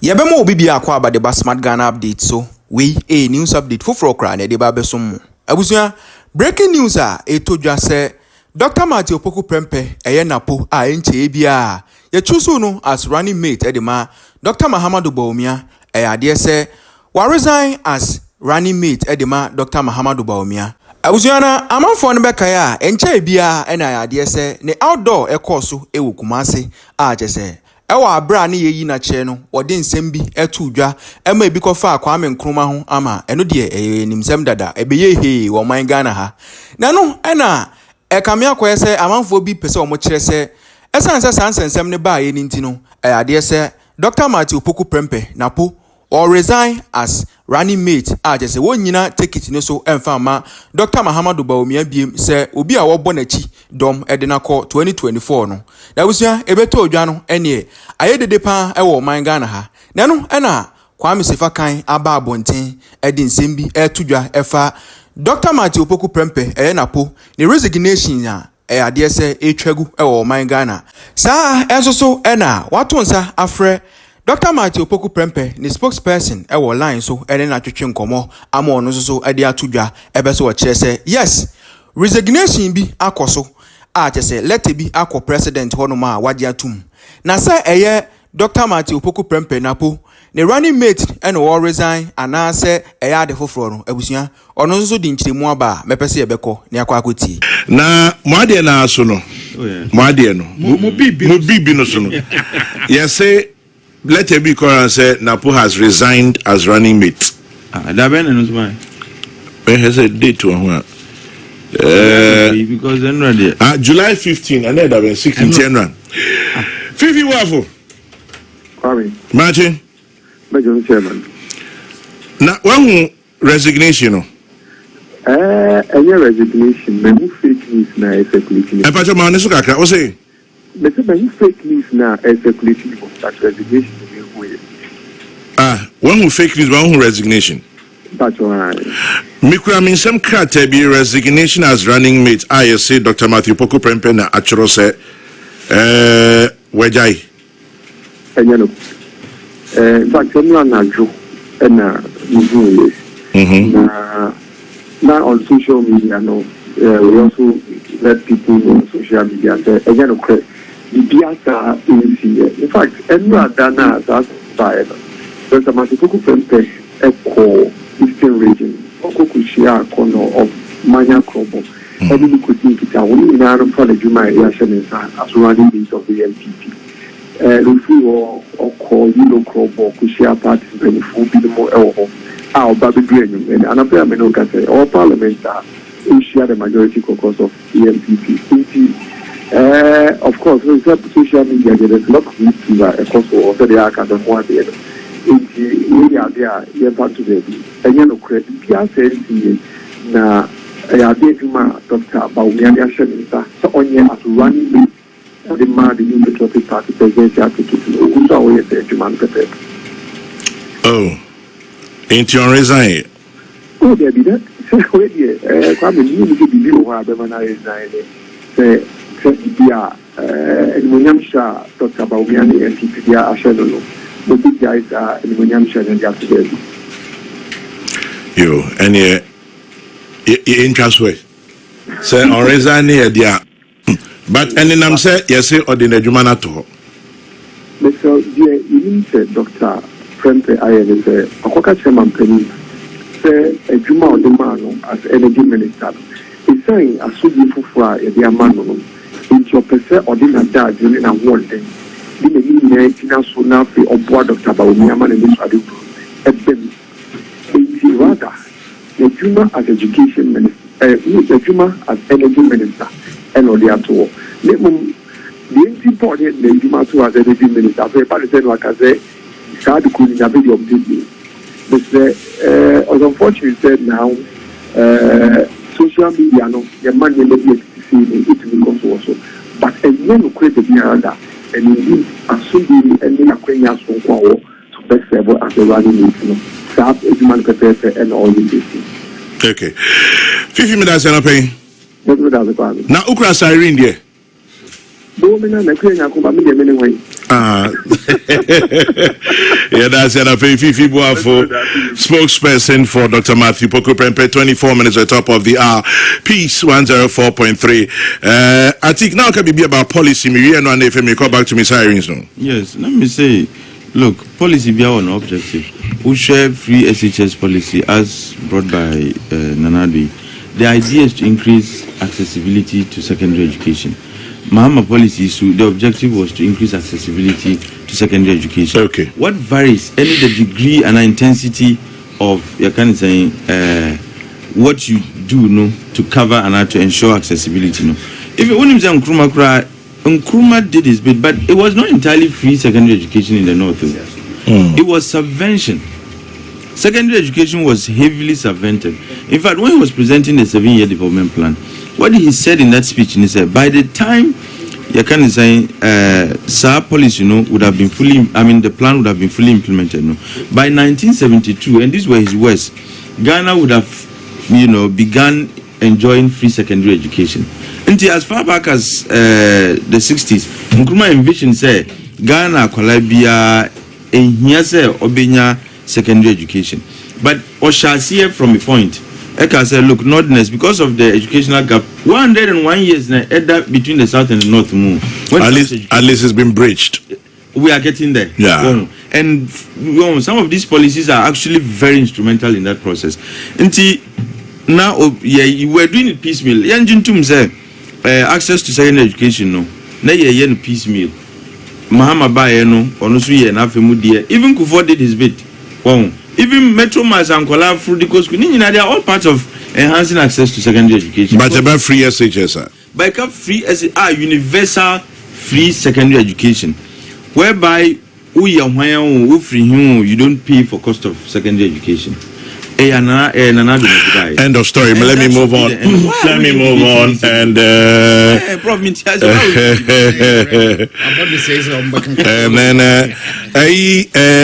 Yabemo obi bia kwa ba the smart Ghana update so we a news update for okra na de ba besom. Abusua breaking news etodwa se Dr. Matthew Opoku Prempeh NAPO enche bia ye chusu no as running mate edema Dr. Mahamudu Bawumia ade se wa resign as running mate edema Dr. Mahamudu Bawumia. Abusua na amanfo no bekaya enche bia na ade se ne outdoor ekoso ewu Kumase chese ewa abra ne yeyi na che no wode nsem bi etu dwa ema ebi kofa Kwame Nkrumah ho ama eno de nimsem dada ebeye he wo man Ghana ha na no ena ekame akoye se amanfo bi pese o mo kire se esanse sansensem ne ba ye ninti no ade se Dr. Matthew Opoku Prempeh NAPO or resign as running mate chese wonyina ticket ne so emfa ma Dr. Mahamudu Bawumia biem se obi a wo bonachi dom edena ko 2024 no da busia ebeto odwa no ene ayedede pa ewo man Ghana ha na no ena Kwame Sefa Kayi aba abonten edi nsem bi etudwa efa Dr. Matthew Opoku Prempeh NAPO the resignation ade se etwagu ewo man Ghana sa enso ena watonsa afre Dr. Matthew Opoku Prempeh ni spokesperson ewo line so ene na twetwe nkomo ama ono so ade atudwa ebeso wo kire se yes resignation bi akoso chese let be akọ president hono ma wadi atum na say eye Dr. Matthew Opoku Prempeh NAPO ne running mate ene wo resign ana say eye ade foforo no abusua ono so di nkyiremu aba mepese yebekọ ne akọ akoti na moade na aso no moade no mo bibi no so no yes say let it be called and say NAPO has resigned as running mate that ben no so man has a date to one because then ready July 15 and then that been 16 January Fifi Wafo Kwame Martin Major Chairman na one resignation no any resignation me fake news na circulating e pa chama neso kakra o say me say fake news na circulating that resignation one who fake news one who resignation that's right. Mikura mean some crate be resignation as running mate. I say Dr. Matthew Opoku Prempeh na achoro se wejai. Enyano. In fact, anyone na jo na muzu na on social media no we also let people know on social media say enyano kre the biasa in fact anyone dana that by Dr. Matthew Opoku Prempeh echo Eastern region, Okokushia corner of Manya Krobo. Every could think it out. We are for the Juma reaction as running means of the LPP. Rufu or call Yellow Krobo, Kushia participant, who be the more our Baby Green, and another Menoka say, all parliaments are share the majority caucus of the LPP. Of course, with social media, there is a lot of news a cost of the Aka and one day. We are there, we are back to the no credit. Na Dr. Bawumia so only as running mate the man the new patriotic party presidential ticket. Oh, ain't you resign? Oh, there be that. Kwame, you need to be you who have been resign. Say, and William Shah, Dr. Bawumia, and TPDR, Ashelo. The big guys are in William Shah and Japan. You and you interest way. Say on resign here, dear. But and then I'm say yes, say or the Jumana to. So dear, you need to Dr. Prempeh I say Okoka Chairman Penny say a Juma or the man as energy minister. He's saying a suit for fry a dear man in your percent or dinner dad during a war day. The meaning so now or board Dr. Bawumia man and this rather, the Juma as education minister, the Juma as energy minister, and all the other. The important the Juma to as energy minister. So, if I say like I say, start to cool in a video of this. But unfortunately, said now, social media, no, the man will not be able to see it because also. But a young create the other, and indeed, as soon as any acquaintance from Kwao to best level as a running mate. And all this. Okay. 50 minutes and I pay. Now, Ukra Siren there. Domina na kwenye akoma mi de mene wai. Yeah, that's it. Fifi Boafo, spokesperson for Dr. Matthew Poku Prempeh, 24 minutes at the top of the hour. Peace 104.3. I think now can be about policy. Me and one if me call back to Miss Irene soon. Yes, let me say, look, policy be our objective. We share free SHS policy as brought by Nanadi. The idea is to increase accessibility to secondary education. Mahama policy, so the objective was to increase accessibility to secondary education. Okay. What varies, any the degree and the intensity of your kind of saying, what you do, no, to cover and to ensure accessibility, no. If you want to say Nkrumah did his bit, but it was not entirely free secondary education in the north. It was subvention. Secondary education was heavily subvented. In fact, when he was presenting the 7-year development plan, what he said in that speech, he said, by the time you can say SAR policy, would have been fully, the plan would have been fully implemented. By 1972, and these were his words, Ghana would have, begun enjoying free secondary education. Until as far back as the 60s, Nkrumah envisioned say Ghana Kolabia and here say Obenya secondary education. But Osha see from a point. Eka said, look, Northerners, because of the educational gap, 101 years now between the south and the north. At least it's been breached. We are getting there. Yeah. And some of these policies are actually very instrumental in that process. Until now, you were doing it piecemeal. Yanjin say access to secondary education, no. Na ye piecemeal. Mahama Baye, no, honestly, and even Kufuor did his bit. Even Metro Mass and Kola Frudico School, they are all part of enhancing access to secondary education. But about free SHS, by free SHS, universal free secondary education, whereby you don't pay for cost of secondary education. End of story. Let me move on. Let me move on. And then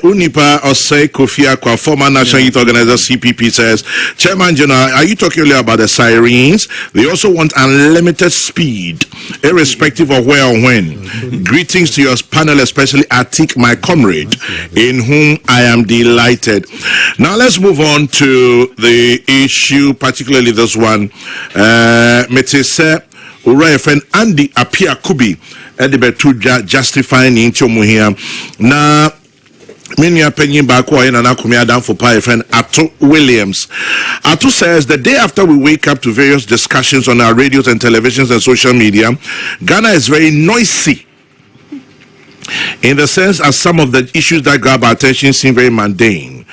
Unipa Osei Kofi Akwa, former National Youth Organizer CPP, says, Chairman General, are you talking earlier about the sirens? They also want unlimited speed, irrespective of where or when. Greetings to your panel, especially Atik, my comrade, in whom I am delighted. Now let's move on to the issue, particularly this one. Metese Uriah friend Andy Apia Kubi Edibetuja justifying into Muhia. Na Minya Penny Bakwa and Anakumi Adam for Pai friend Ato Williams. Ato says the day after we wake up to various discussions on our radios and televisions and social media, Ghana is very noisy. In the sense as some of the issues that grab our attention seem very mundane.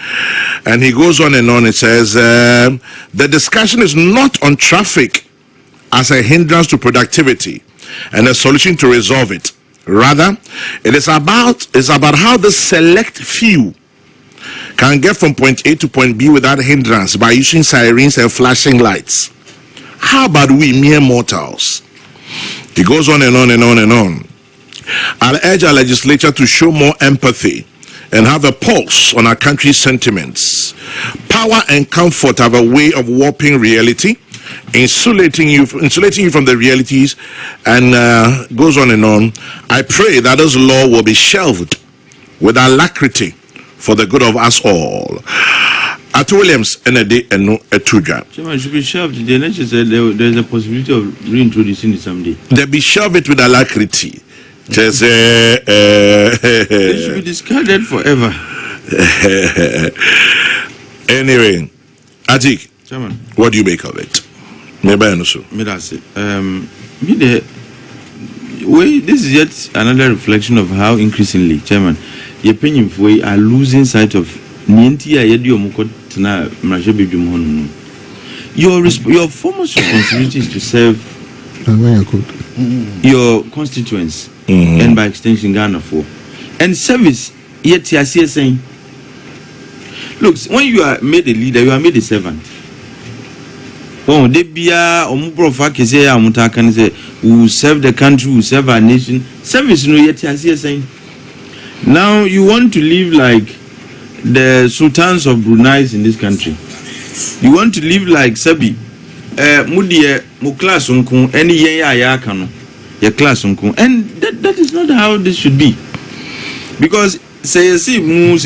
And he goes on and on. It says the discussion is not on traffic as a hindrance to productivity and a solution to resolve it. Rather, it is about how the select few can get from point A to point B without hindrance by using sirens and flashing lights. How about we mere mortals? He goes on and on and on and on. I'll urge our legislature to show more empathy and have a pulse on our country's sentiments. Power and comfort have a way of warping reality, insulating you from the realities, and goes on and on. I pray that this law will be shelved with alacrity for the good of us all. At Williams, NAD and no Etuja. Chairman, should be shelved. The NHS said there's a possibility of reintroducing it someday. They be shelved it with alacrity. Just, they should be discarded forever. Anyway, Atik, Chairman, what do you make of it? Maybe I know so. This is yet another reflection of how increasingly, Chairman, your opinion we are losing sight of your foremost responsibility is to serve your constituents and by extension Ghana for and service. Yet you are saying, look, when you are made a leader, you are made a servant. Oh, they be we will serve the country, we will serve our nation. Service, no, yet you are saying. Now you want to live like the sultans of Brunei in this country. You want to live like Sabi. Mudie mu class unku any ya kano your class unko. And that is not how this should be. Because say you see moon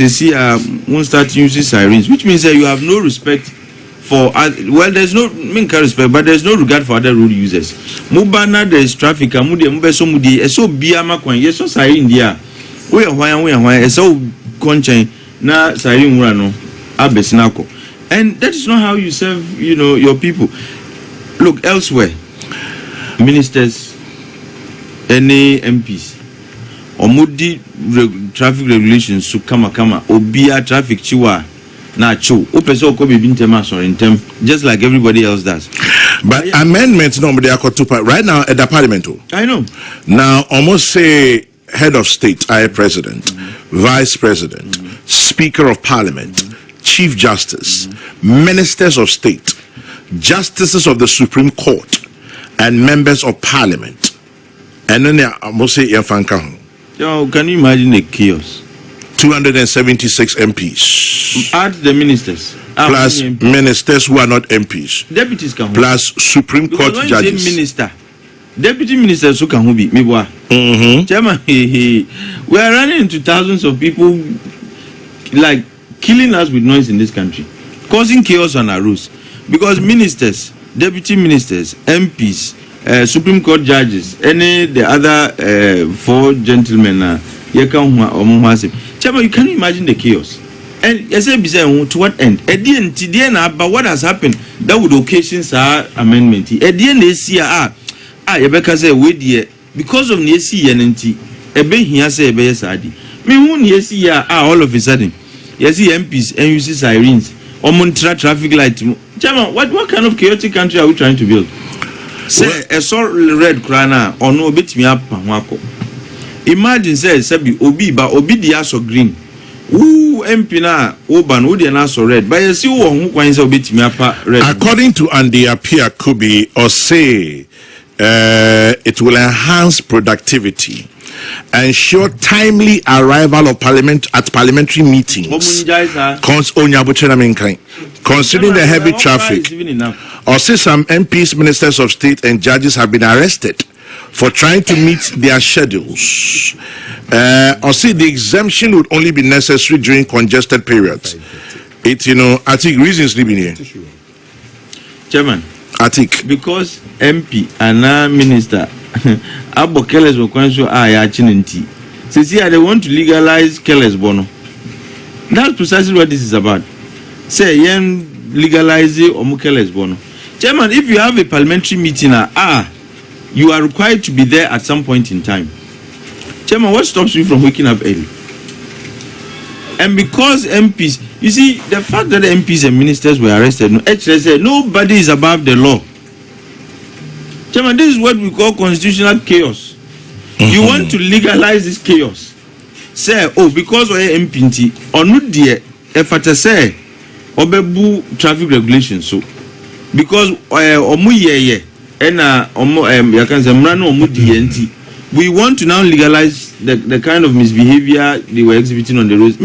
start using sirens, which means that you have no respect for well, there's no respect, but there's no regard for other road users. Mubana there is traffic, mube so biama kwan yeso siren dia. We are so conchain na siren no abesinako. And that is not how you serve, your people. Look elsewhere, ministers, any MPs, omudi traffic regulations so kama obia traffic chiwa na cho opeso ko be bintema so intem just like everybody else does. But amendments no they are right now at the parliament. I know. Now almost say head of state, president, vice president, speaker of parliament, chief justice, ministers of state, justices of the Supreme Court, and members of parliament. And then I must say can you imagine the chaos? 276 MPs. Add the ministers. Plus ministers who are not MPs. Deputies can plus Supreme Court judges. Minister. Deputy ministers who can be. Chairman, we are running into thousands of people like killing us with noise in this country, causing chaos on our roads. Because ministers, deputy ministers, MPs, Supreme Court judges, the other 4 gentlemen, Chairman, you can imagine the chaos. And to what end? At the end, but what has happened that would occasion our amendment. At the end, they see Rebecca say, wait, because of Nesi and Ebe here say, Ebe Sadi. Me won't see all of a sudden. You see MPs and you see sirens, or Montra traffic light. Chairman, what kind of chaotic country are we trying to build? Say, a sort red crana or no bit me up, Wako. Imagine, say, Sabi, Obi, but Obi the ass of green. Who MP na Oban, who the ass of red. But you see, who finds a bit me up red. According to Andy Apia Kubi, or say, it will enhance productivity, ensure timely arrival of parliamentary meetings. Considering the heavy traffic, or say some MPs, ministers of state, and judges have been arrested for trying to meet their schedules. Or say the exemption would only be necessary during congested periods. I think reasons living here. Chairman. Because MP and minister Abo Keles Bokwanso Chinenti. See, they want to legalize Keles Bono. That's precisely what this is about. Say yen legalize Keles Bono. Chairman, if you have a parliamentary meeting, you are required to be there at some point in time. Chairman, what stops you from waking up early? And because MPs, you see, the fact that the MPs and ministers were arrested, nobody is above the law. Chairman, this is what we call constitutional chaos. You want to legalize this chaos. Say, because we are MPT, or not dear, if I say, obebu traffic regulations, so because we want to now legalize the kind of misbehavior they were exhibiting on the roads.